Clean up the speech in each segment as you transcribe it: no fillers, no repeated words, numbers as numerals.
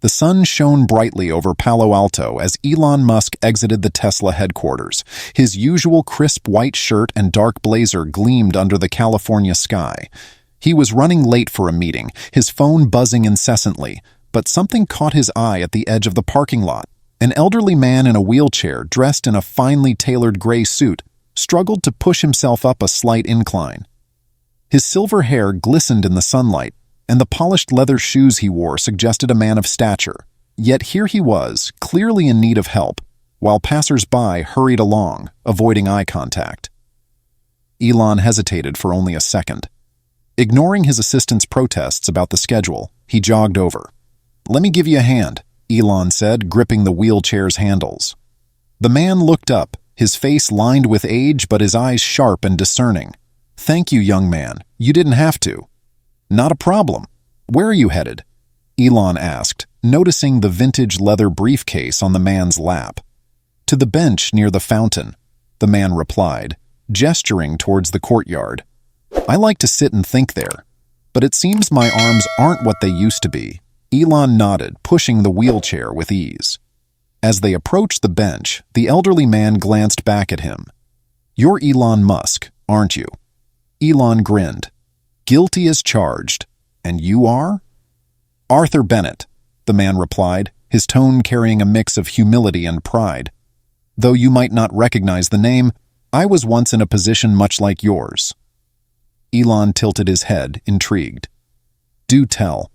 The sun shone brightly over Palo Alto as Elon Musk exited the Tesla headquarters. His usual crisp white shirt and dark blazer gleamed under the California sky. He was running late for a meeting, his phone buzzing incessantly, but something caught his eye at the edge of the parking lot. An elderly man in a wheelchair, dressed in a finely tailored gray suit, struggled to push himself up a slight incline. His silver hair glistened in the sunlight, and the polished leather shoes he wore suggested a man of stature. Yet here he was, clearly in need of help, while passers-by hurried along, avoiding eye contact. Elon hesitated for only a second. Ignoring his assistant's protests about the schedule, he jogged over. "Let me give you a hand," Elon said, gripping the wheelchair's handles. The man looked up, his face lined with age but his eyes sharp and discerning. "Thank you, young man. You didn't have to." "Not a problem. Where are you headed?" Elon asked, noticing the vintage leather briefcase on the man's lap. "To the bench near the fountain," the man replied, gesturing towards the courtyard. "I like to sit and think there, but it seems my arms aren't what they used to be." Elon nodded, pushing the wheelchair with ease. As they approached the bench, the elderly man glanced back at him. "You're Elon Musk, aren't you?" Elon grinned. "Guilty as charged. And you are?" "Arthur Bennett," the man replied, his tone carrying a mix of humility and pride. "Though you might not recognize the name, I was once in a position much like yours." Elon tilted his head, intrigued. "Do tell."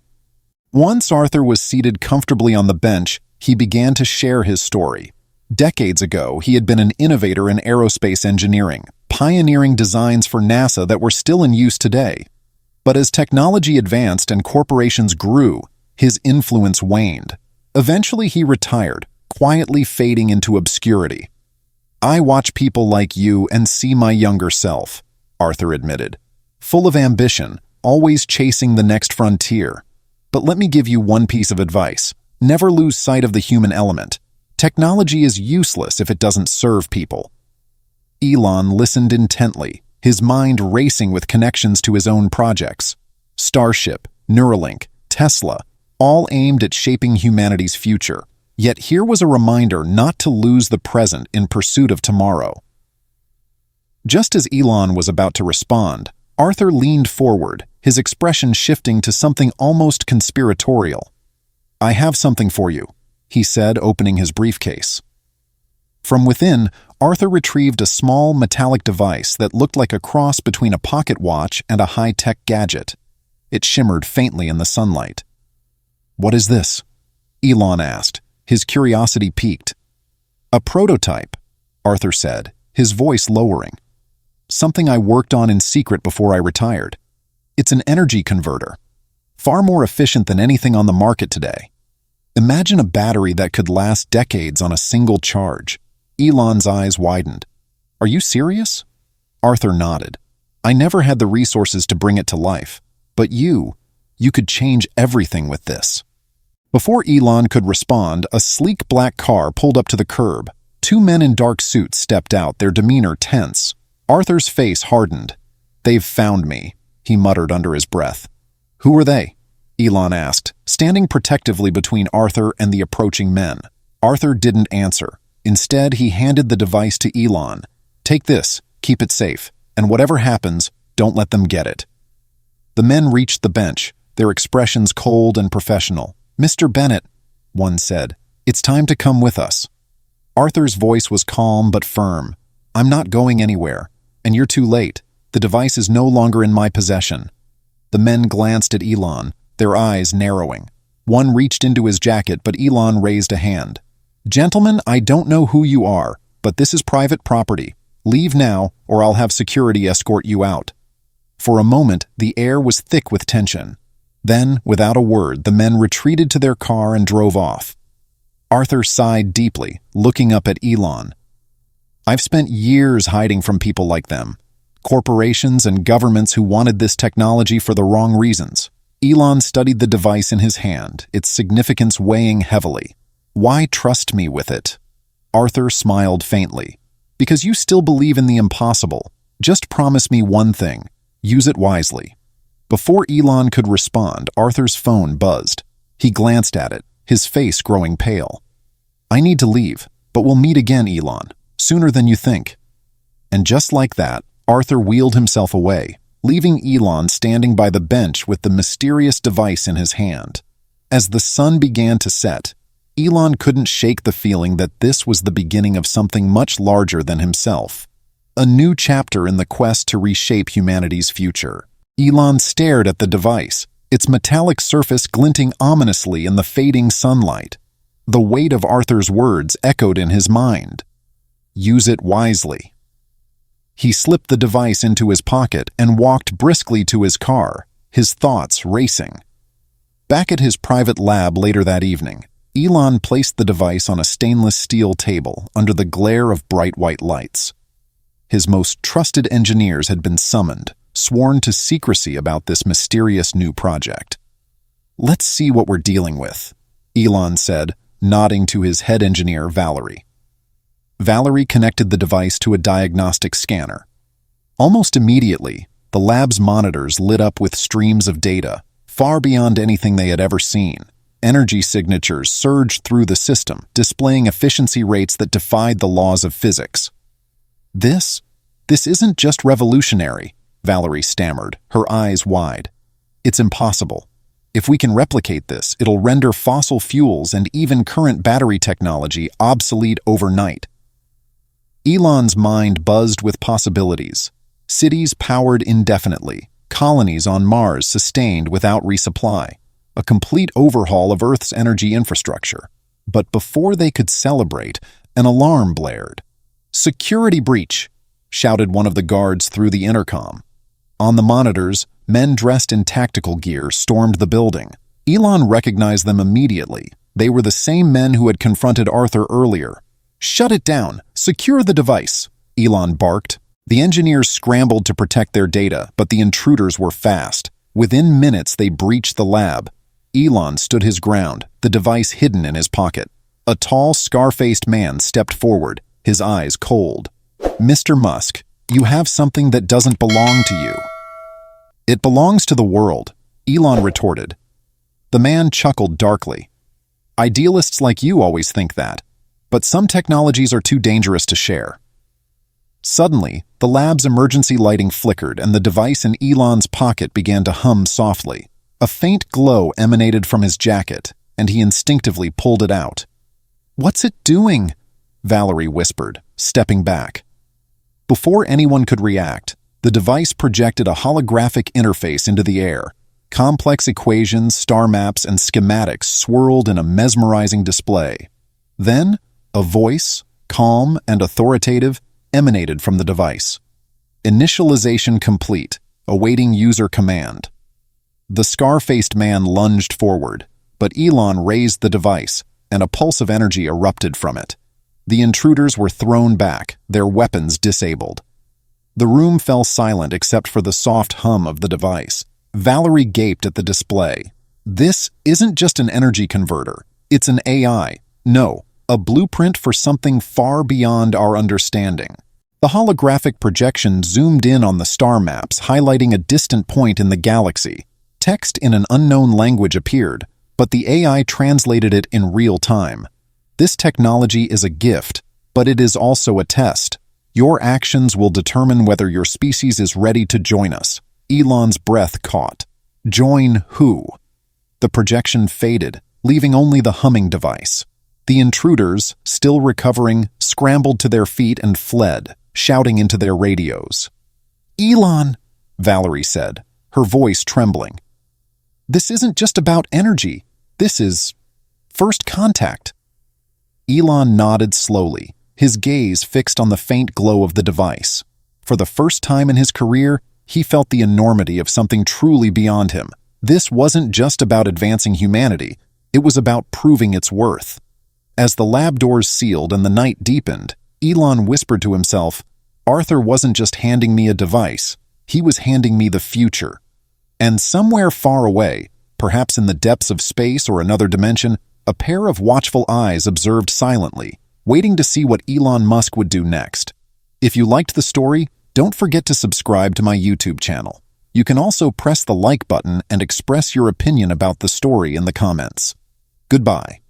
Once Arthur was seated comfortably on the bench, he began to share his story. Decades ago, he had been an innovator in aerospace engineering, pioneering designs for NASA that were still in use today. But as technology advanced and corporations grew, his influence waned. Eventually, he retired, quietly fading into obscurity. "I watch people like you and see my younger self," Arthur admitted. "Full of ambition, always chasing the next frontier. But let me give you one piece of advice. Never lose sight of the human element. Technology is useless if it doesn't serve people." Elon listened intently, his mind racing with connections to his own projects. Starship, Neuralink, Tesla, all aimed at shaping humanity's future. Yet here was a reminder not to lose the present in pursuit of tomorrow. Just as Elon was about to respond, Arthur leaned forward, his expression shifting to something almost conspiratorial. "I have something for you," he said, opening his briefcase. From within, Arthur retrieved a small metallic device that looked like a cross between a pocket watch and a high-tech gadget. It shimmered faintly in the sunlight. "What is this?" Elon asked, his curiosity piqued. "A prototype," Arthur said, his voice lowering. "Something I worked on in secret before I retired. It's an energy converter, far more efficient than anything on the market today. Imagine a battery that could last decades on a single charge." Elon's eyes widened. "Are you serious?" Arthur nodded. "I never had the resources to bring it to life, but you could change everything with this." Before Elon could respond, a sleek black car pulled up to the curb. Two men in dark suits stepped out, their demeanor tense. Arthur's face hardened. "They've found me," he muttered under his breath. "Who are they?" Elon asked, standing protectively between Arthur and the approaching men. Arthur didn't answer. Instead, he handed the device to Elon. "Take this, keep it safe, and whatever happens, don't let them get it." The men reached the bench, their expressions cold and professional. "Mr. Bennett," one said, "it's time to come with us." Arthur's voice was calm but firm. "I'm not going anywhere, and you're too late. The device is no longer in my possession." The men glanced at Elon, their eyes narrowing. One reached into his jacket, but Elon raised a hand. "Gentlemen, I don't know who you are, but this is private property. Leave now, or I'll have security escort you out." For a moment, the air was thick with tension. Then, without a word, the men retreated to their car and drove off. Arthur sighed deeply, looking up at Elon. "I've spent years hiding from people like them. Corporations and governments who wanted this technology for the wrong reasons." Elon studied the device in his hand, its significance weighing heavily. "Why trust me with it?" Arthur smiled faintly. "Because you still believe in the impossible. Just promise me one thing. Use it wisely." Before Elon could respond, Arthur's phone buzzed. He glanced at it. his face growing pale. "I need to leave, but we'll meet again, Elon, sooner than you think." And just like that, Arthur wheeled himself away, leaving Elon standing by the bench with the mysterious device in his hand. As the sun began to set, Elon couldn't shake the feeling that this was the beginning of something much larger than himself. A new chapter in the quest to reshape humanity's future. Elon stared at the device, its metallic surface glinting ominously in the fading sunlight. The weight of Arthur's words echoed in his mind. Use it wisely. He slipped the device into his pocket and walked briskly to his car, his thoughts racing. Back at his private lab later that evening, Elon placed the device on a stainless steel table under the glare of bright white lights. His most trusted engineers had been summoned, sworn to secrecy about this mysterious new project. "Let's see what we're dealing with," Elon said, nodding to his head engineer, Valerie. Valerie connected the device to a diagnostic scanner. Almost immediately, the lab's monitors lit up with streams of data, far beyond anything they had ever seen. Energy signatures surged through the system, displaying efficiency rates that defied the laws of physics. This isn't just revolutionary," Valerie stammered, her eyes wide. "It's impossible. If we can replicate this, it'll render fossil fuels and even current battery technology obsolete overnight." Elon's mind buzzed with possibilities. Cities powered indefinitely, colonies on Mars sustained without resupply, a complete overhaul of Earth's energy infrastructure. But before they could celebrate, an alarm blared. "Security breach!" shouted one of the guards through the intercom. On the monitors, men dressed in tactical gear stormed the building. Elon recognized them immediately. They were the same men who had confronted Arthur earlier. "Shut it down! Secure the device!" Elon barked. The engineers scrambled to protect their data, but the intruders were fast. Within minutes, they breached the lab. Elon stood his ground, the device hidden in his pocket. A tall, scar-faced man stepped forward, his eyes cold. "Mr. Musk, you have something that doesn't belong to you." "It belongs to the world," Elon retorted. The man chuckled darkly. "Idealists like you always think that, but some technologies are too dangerous to share." Suddenly, the lab's emergency lighting flickered and the device in Elon's pocket began to hum softly. A faint glow emanated from his jacket, and he instinctively pulled it out. "What's it doing?" Valerie whispered, stepping back. Before anyone could react, the device projected a holographic interface into the air. Complex equations, star maps, and schematics swirled in a mesmerizing display. Then, a voice, calm and authoritative, emanated from the device. "Initialization complete, awaiting user command." The scar-faced man lunged forward, but Elon raised the device, and a pulse of energy erupted from it. The intruders were thrown back, their weapons disabled. The room fell silent except for the soft hum of the device. Valerie gaped at the display. "This isn't just an energy converter. It's an AI. No, a blueprint for something far beyond our understanding." The holographic projection zoomed in on the star maps, highlighting a distant point in the galaxy. Text in an unknown language appeared, but the AI translated it in real time. "This technology is a gift, but it is also a test. Your actions will determine whether your species is ready to join us." Elon's breath caught. "Join who?" The projection faded, leaving only the humming device. The intruders, still recovering, scrambled to their feet and fled, shouting into their radios. "Elon," Valerie said, her voice trembling. "This isn't just about energy. This is first contact." Elon nodded slowly, his gaze fixed on the faint glow of the device. For the first time in his career, he felt the enormity of something truly beyond him. This wasn't just about advancing humanity, it was about proving its worth. As the lab doors sealed and the night deepened, Elon whispered to himself, "Arthur wasn't just handing me a device, he was handing me the future." And somewhere far away, perhaps in the depths of space or another dimension, a pair of watchful eyes observed silently, waiting to see what Elon Musk would do next. If you liked the story, don't forget to subscribe to my YouTube channel. You can also press the like button and express your opinion about the story in the comments. Goodbye.